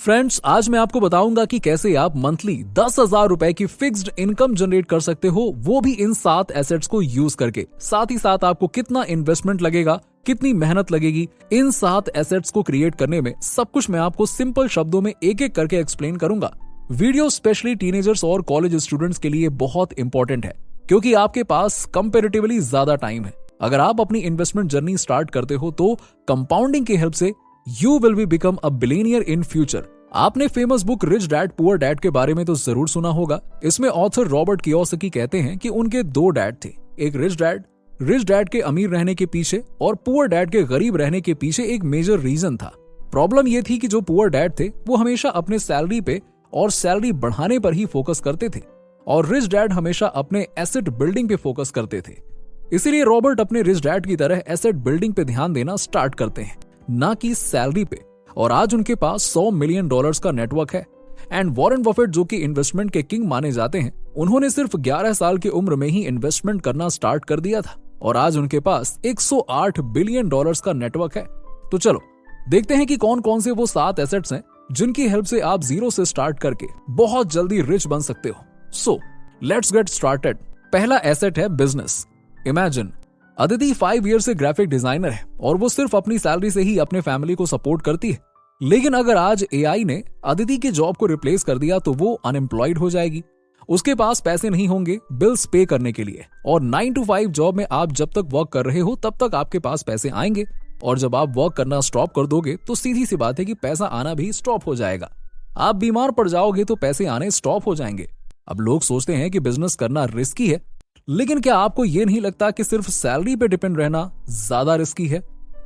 Friends, आज मैं आपको बताऊंगा कि कैसे आप मंथली 10,000 रुपए की फिक्स्ड इनकम जनरेट कर सकते हो, वो भी इन 7 एसेट्स को यूज करके। साथ ही साथ आपको कितना इन्वेस्टमेंट लगेगा, कितनी मेहनत लगेगी इन 7 एसेट्स को क्रिएट करने में, सब कुछ मैं आपको सिंपल शब्दों में एक एक करके एक्सप्लेन करूंगा। वीडियो स्पेशली टीनेजर्स और कॉलेज स्टूडेंट्स के लिए बहुत इंपॉर्टेंट है, क्योंकि आपके पास कंपैरेटिवली ज्यादा टाइम है। अगर आप अपनी इन्वेस्टमेंट जर्नी स्टार्ट करते हो तो कंपाउंडिंग की हेल्प से you will be become a billionaire in future. आपने famous book Rich Dad Poor Dad के बारे में तो जरूर सुना होगा। इसमें ऑथर रॉबर्ट कियोसाकी कहते हैं कि उनके 2 डैड थे। एक रिच डैड के अमीर रहने के पीछे और पुअर डैड के गरीब रहने के पीछे एक मेजर रीजन था। प्रॉब्लम यह थी कि जो पुअर डैड थे वो हमेशा अपने सैलरी पे और सैलरी बढ़ाने पर ही फोकस करते थे, और रिच डैड हमेशा अपने एसेट बिल्डिंग पे फोकस करते थे। इसीलिए रॉबर्ट अपने रिच डैड की तरह एसेट बिल्डिंग पे ध्यान देना स्टार्ट करते हैं, ना कि सैलरी पे। और आज उनके पास $100 मिलियन का नेटवर्क है। एंड वॉरेन बफेट, जो कि इन्वेस्टमेंट के किंग माने जाते हैं, उन्होंने सिर्फ 11 साल की उम्र में ही इन्वेस्टमेंट करना स्टार्ट कर दिया था, और आज उनके पास $108 बिलियन का नेटवर्क है। तो चलो देखते हैं कि कौन कौन से वो 7 एसेट्स हैं जिनकी हेल्प से आप जीरो से स्टार्ट करके बहुत जल्दी रिच बन सकते हो। So let's get started. पहला एसेट है बिजनेस। इमेजिन अदिति 5 ईयर से ग्राफिक डिजाइनर है और वो सिर्फ अपनी सैलरी से ही अपने फैमिली को सपोर्ट करती है। लेकिन अगर आज एआई ने अदिति की जॉब को रिप्लेस कर दिया तो वो अनएम्प्लॉयड हो जाएगी। उसके पास पैसे नहीं होंगे बिल्स पे करने के लिए, और 9 to 5 जॉब में आप जब तक वर्क कर रहे हो तब तक आपके पास पैसे आएंगे, और जब आप वर्क करना स्टॉप कर दोगे तो सीधी सी बात है कि पैसा आना भी स्टॉप हो जाएगा। आप बीमार पड़ जाओगे तो पैसे आने स्टॉप हो जाएंगे। अब लोग सोचते हैं कि बिजनेस करना रिस्की है, लेकिन क्या आपको यह नहीं लगता कि सिर्फ सैलरी पे डिपेंड रहना ज्यादा रिस्की है?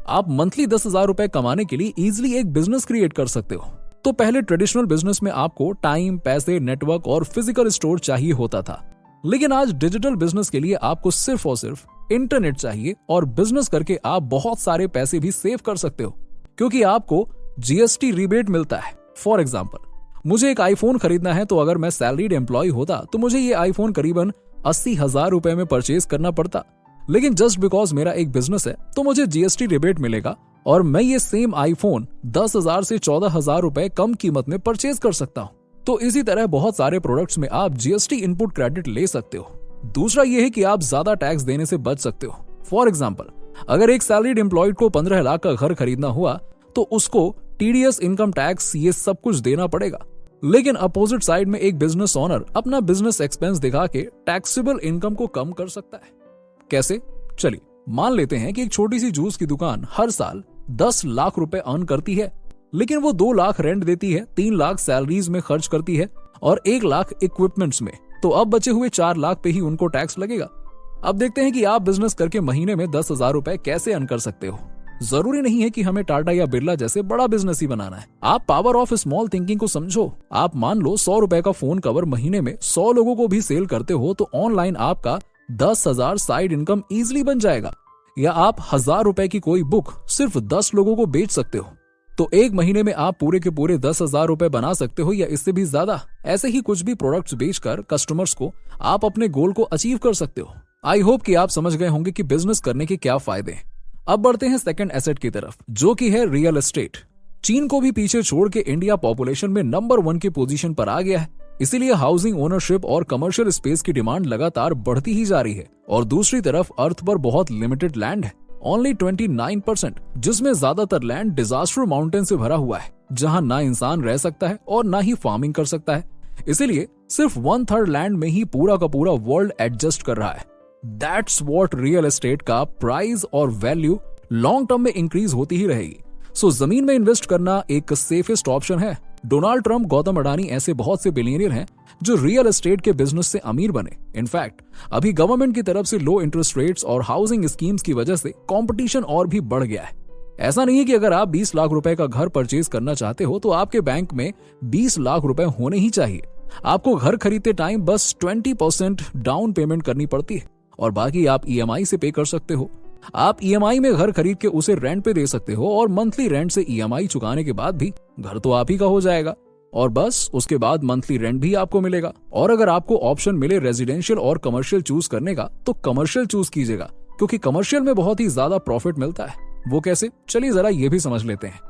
आप मंथली 10,000 रुपए कमाने के लिए इजीली एक बिजनेस क्रिएट कर सकते हो। तो पहले ट्रेडिशनल बिजनेस में आपको टाइम, पैसे, नेटवर्क और फिजिकल स्टोर चाहिए होता था, लेकिन आज डिजिटल बिजनेस के लिए आपको सिर्फ और सिर्फ इंटरनेट चाहिए, और बिजनेस करके आप बहुत सारे पैसे भी सेव कर सकते हो, क्योंकि आपको जीएसटी रिबेट मिलता है। फॉर एग्जाम्पल, मुझे एक आईफोन खरीदना है, तो अगर मैं सैलरीड एम्प्लॉय होता तो मुझे ये आईफोन करीबन 80,000 रुपए में परचेज करना पड़ता। लेकिन जस्ट बिकॉज मेरा एक बिजनेस है तो मुझे जीएसटी रिबेट मिलेगा, और मैं ये सेम आईफोन 10,000 से 14,000 रुपए कम कीमत में परचेज कर सकता हूँ। तो इसी तरह बहुत सारे प्रोडक्ट्स में आप जीएसटी इनपुट क्रेडिट ले सकते हो। दूसरा ये है कि आप ज्यादा टैक्स देने से बच सकते हो। फॉर एग्जाम्पल, अगर एक सैलरीड एम्प्लॉयड को 15 लाख का घर खरीदना हुआ तो उसको टीडीएस, इनकम टैक्स, ये सब कुछ देना पड़ेगा। लेकिन अपोजिट साइड में एक बिजनेस ओनर अपना बिजनेस एक्सपेंस दिखा के टैक्सेबल इनकम को कम कर सकता है। कैसे? चलिए मान लेते हैं कि एक छोटी सी जूस की दुकान हर साल 10 लाख रुपए अर्न करती है, लेकिन वो 2 लाख रेंट देती है, 3 लाख सैलरीज में खर्च करती है और 1 लाख इक्विपमेंट्स में। तो अब बचे हुए 4 लाख पे ही उनको टैक्स लगेगा। अब देखते हैं कि आप बिजनेस करके महीने में 10,000 रुपए कैसे अर्न कर सकते हो। जरूरी नहीं है कि हमें टाटा या बिरला जैसे बड़ा बिजनेस ही बनाना है। आप पावर ऑफ स्मॉल थिंकिंग को समझो। आप मान लो 100 रुपए का फोन कवर महीने में 100 लोगों को भी सेल करते हो तो ऑनलाइन आपका 10,000 साइड इनकम इजिली बन जाएगा। या आप 1,000 रुपए की कोई बुक सिर्फ 10 लोगों को बेच सकते हो, तो एक महीने में आप पूरे के पूरे 10,000 रुपए बना सकते हो, या इससे भी ज्यादा। ऐसे ही कुछ भी प्रोडक्ट्स बेचकर कस्टमर्स को आप अपने गोल को अचीव कर सकते हो। आई होप कि आप समझ गए होंगे कि बिजनेस करने के क्या फायदे हैं। अब बढ़ते हैं सेकंड एसेट की तरफ, जो कि है रियल एस्टेट। चीन को भी पीछे छोड़ के इंडिया पॉपुलेशन में नंबर 1 की पोजीशन पर आ गया है। इसीलिए हाउसिंग, ओनरशिप और कमर्शियल स्पेस की डिमांड लगातार बढ़ती ही जा रही है। और दूसरी तरफ अर्थ पर बहुत लिमिटेड लैंड है, ओनली 29%, जिसमें ज्यादातर लैंड डिजास्टर माउंटेन से भरा हुआ है, जहां ना इंसान रह सकता है और ना ही फार्मिंग कर सकता है। इसीलिए सिर्फ 1/3 लैंड में ही पूरा का पूरा वर्ल्ड एडजस्ट कर रहा है। दैट्स व्हाट रियल एस्टेट का प्राइस और वैल्यू लॉन्ग टर्म में इंक्रीज होती ही रहेगी। सो जमीन में इन्वेस्ट करना एक सेफेस्ट ऑप्शन है। डोनाल्ड ट्रंप, गौतम अडानी ऐसे बहुत से बिलियनियर हैं जो रियल एस्टेट के बिजनेस से अमीर बने। इनफैक्ट अभी गवर्नमेंट की तरफ से लो इंटरेस्ट रेट्स और हाउसिंग स्कीम्स की वजह से कंपटीशन और भी बढ़ गया है। ऐसा नहीं है कि अगर आप 20 लाख रुपए का घर परचेज करना चाहते हो तो आपके बैंक में 20 लाख रुपए होने ही चाहिए। आपको घर खरीदते टाइम बस 20% डाउन पेमेंट करनी पड़ती है, और बाकी आप ईएमआई से पे कर सकते हो। आप ईएमआई में घर खरीद के उसे रेंट पे दे सकते हो, और मंथली रेंट से ईएमआई चुकाने के बाद भी घर तो आप ही का हो जाएगा, और बस उसके बाद मंथली रेंट भी आपको मिलेगा। और अगर आपको ऑप्शन मिले रेजिडेंशियल और कमर्शियल चूज करने का तो कमर्शियल चूज कीजिएगा, क्योंकि कमर्शियल में बहुत ही ज्यादा प्रॉफिट मिलता है। वो कैसे? चलिए जरा ये भी समझ लेते हैं।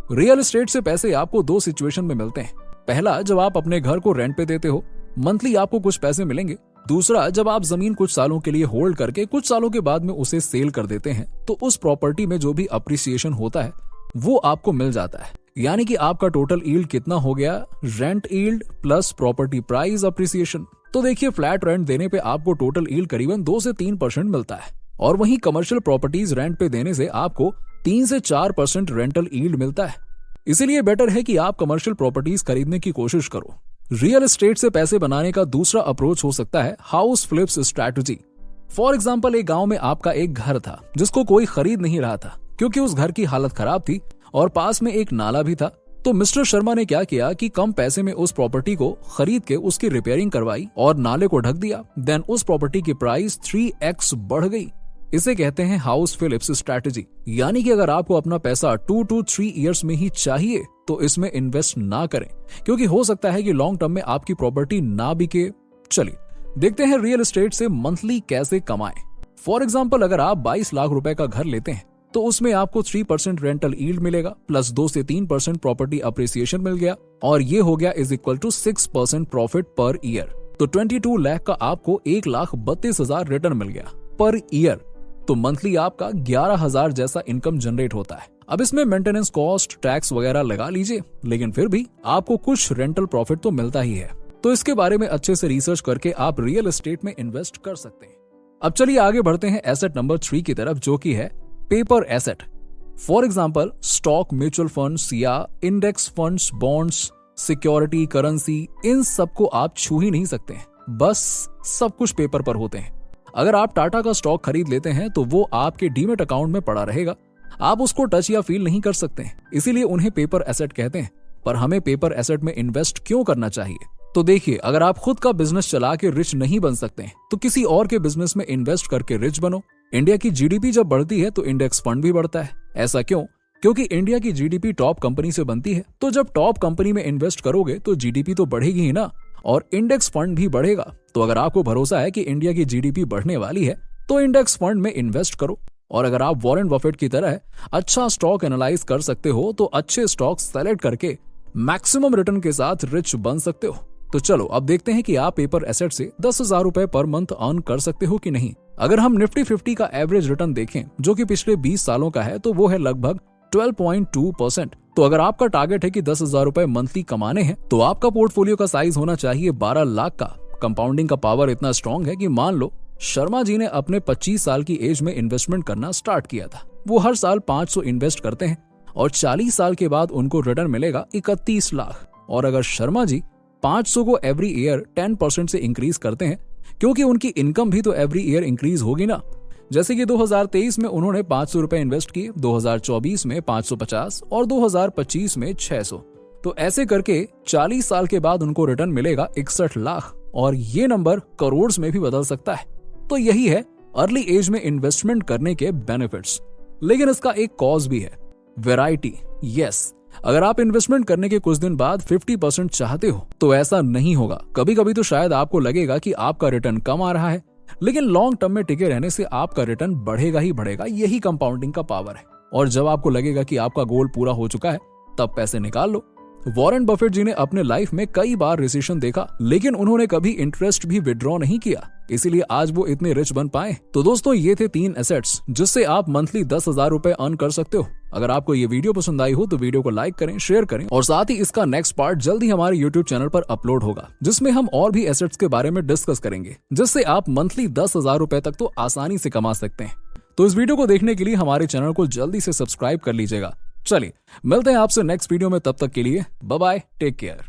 रियल एस्टेट से पैसे आपको दो सिचुएशन में मिलते हैं। पहला, जब आप अपने घर को रेंट पे देते हो, मंथली आपको कुछ पैसे मिलेंगे। दूसरा, जब आप जमीन कुछ सालों के लिए होल्ड करके कुछ सालों के बाद में उसे सेल कर देते हैं तो उस प्रॉपर्टी में जो भी अप्रिसिएशन होता है वो आपको मिल जाता है। यानी कि आपका टोटल यील्ड कितना हो गया, rent yield plus property price appreciation. तो देखिए, फ्लैट रेंट देने पे आपको टोटल यील्ड करीबन 2 से 3% मिलता है, और वहीं कमर्शियल प्रॉपर्टीज रेंट पे देने से आपको 3 से 4% रेंटल यील्ड मिलता है। इसीलिए बेटर है कि आप कमर्शियल प्रॉपर्टीज खरीदने की कोशिश करो। रियल एस्टेट से पैसे बनाने का दूसरा अप्रोच हो सकता है house flips strategy. For example, एक गांव में आपका एक घर था जिसको कोई खरीद नहीं रहा था क्योंकि उस घर की हालत खराब थी और पास में एक नाला भी था। तो मिस्टर शर्मा ने क्या किया कि कम पैसे में उस प्रॉपर्टी को खरीद के उसकी रिपेयरिंग करवाई और नाले को ढक दिया। देन उस प्रॉपर्टी की प्राइस 3x बढ़ गई। इसे कहते हैं हाउस फ्लिप्स स्ट्रैटेजी। यानी कि अगर आपको अपना पैसा 2 to 3 ईयर्स में ही चाहिए तो इसमें इन्वेस्ट ना करें, क्योंकि हो सकता है कि लॉन्ग टर्म में आपकी प्रॉपर्टी ना बिके। चलिए देखते हैं रियल एस्टेट से मंथली कैसे कमाएं। फॉर एग्जाम्पल, अगर आप 22 लाख रुपए का घर लेते हैं तो उसमें आपको 3% रेंटल यील्ड मिलेगा प्लस 2 से 3% प्रॉपर्टी अप्रिसिएशन मिल गया, और ये हो गया is equal to 6% profit per year. तो 22 लाख का आपको 1,32,000 रिटर्न मिल गया पर ईयर। तो मंथली आपका 11,000 जैसा इनकम जनरेट होता है। अब इसमें मेंटेनेंस कॉस्ट, टैक्स वगैरह लगा लीजिए, लेकिन फिर भी आपको कुछ रेंटल प्रॉफिट तो मिलता ही है। तो इसके बारे में अच्छे से रिसर्च करके आप रियल एस्टेट में इन्वेस्ट कर सकते हैं। अब चलिए आगे बढ़ते हैं एसेट नंबर 3 की तरफ, जो की है paper asset. For example, stock, mutual funds या index funds, bonds, security, currency, इन सबको आप छू ही नहीं सकते हैं। बस सब कुछ पेपर पर होते हैं। अगर आप टाटा का स्टॉक खरीद लेते हैं तो वो आपके डीमेट अकाउंट में पड़ा रहेगा, आप उसको टच या फील नहीं कर सकते हैं, इसीलिए उन्हें पेपर एसेट कहते हैं। पर हमें पेपर एसेट में इन्वेस्ट क्यों करना चाहिए? तो देखिए, अगर आप खुद का बिजनेस चला के रिच नहीं बन सकते हैं तो किसी और के बिजनेस में इन्वेस्ट करके रिच बनो। इंडिया की जीडीपी जब बढ़ती है तो इंडेक्स फंड भी बढ़ता है। ऐसा क्यों? क्योंकि इंडिया की जीडीपी टॉप कंपनी से बनती है, तो जब टॉप कंपनी में इन्वेस्ट करोगे तो जीडीपी तो बढ़ेगी ही ना, और इंडेक्स फंड भी बढ़ेगा। तो अगर आपको भरोसा है कि इंडिया की जीडीपी बढ़ने वाली है तो इंडेक्स फंड में इन्वेस्ट करो। और अगर आप वॉरेन बफेट की तरह अच्छा स्टॉक एनालाइज कर सकते हो तो अच्छे स्टॉक सेलेक्ट करके मैक्सिमम रिटर्न के साथ रिच बन सकते हो। तो चलो अब देखते हैं कि आप पेपर एसेट से 10,000 रुपए पर मंथ अर्न कर सकते हो कि नहीं। अगर हम निफ्टी 50 का एवरेज रिटर्न देखें जो कि पिछले 20 सालों का है तो वो है लगभग 12.2%। तो अगर आपका टारगेट है कि 10,000 रुपए मंथली कमाने हैं तो आपका पोर्टफोलियो का साइज होना चाहिए 12 लाख का। कंपाउंडिंग का पावर इतना स्ट्रॉन्ग है कि मान लो शर्मा जी ने अपने 25 साल की एज में इन्वेस्टमेंट करना स्टार्ट किया था। वो हर साल 500 इन्वेस्ट करते हैं और 40 साल के बाद उनको रिटर्न मिलेगा 31 लाख। और अगर शर्मा जी 500 को एवरी ईयर 10% से इंक्रीज करते हैं, क्योंकि उनकी इनकम भी तो एवरी ईयर इंक्रीज होगी ना। जैसे कि 2023 में उन्होंने 500 रुपए इन्वेस्ट किए, 2024 में 550 और 2025 में 600। तो ऐसे करके 40 साल के बाद उनको रिटर्न मिलेगा 61 लाख, और ये नंबर करोड़ में भी बदल सकता है। तो यही है अर्ली एज में इन्वेस्टमेंट करने के बेनिफिट्स। लेकिन इसका एक कॉज भी है, वैरायटी। यस, अगर आप इन्वेस्टमेंट करने के कुछ दिन बाद 50% चाहते हो तो ऐसा नहीं होगा। कभी कभी तो शायद आपको लगेगा कि आपका रिटर्न कम आ रहा है, लेकिन लॉन्ग टर्म में टिके रहने से आपका रिटर्न बढ़ेगा ही बढ़ेगा। यही कंपाउंडिंग का पावर है। और जब आपको लगेगा कि आपका गोल पूरा हो चुका है तब पैसे निकाल लो। वॉरेन बफेट जी ने अपने लाइफ में कई बार रिसेशन देखा, लेकिन उन्होंने कभी इंटरेस्ट भी विड्रॉ नहीं किया, इसीलिए आज वो इतने रिच बन पाए। तो दोस्तों, ये थे 3 एसेट्स जिससे आप मंथली 10,000 रुपए अर्न कर सकते हो। अगर आपको ये वीडियो पसंद आई हो तो वीडियो को लाइक करें, शेयर करें, और साथ ही इसका नेक्स्ट पार्ट जल्दी हमारे YouTube चैनल पर अपलोड होगा, जिसमें हम और भी एसेट्स के बारे में डिस्कस करेंगे, जिससे आप मंथली 10,000 रुपए तक तो आसानी से कमा सकते हैं। तो इस वीडियो को देखने के लिए हमारे चैनल को जल्दी से सब्सक्राइब कर लीजिएगा। चलिए मिलते हैं आपसे नेक्स्ट वीडियो में, तब तक के लिए बाय बाय, टेक केयर।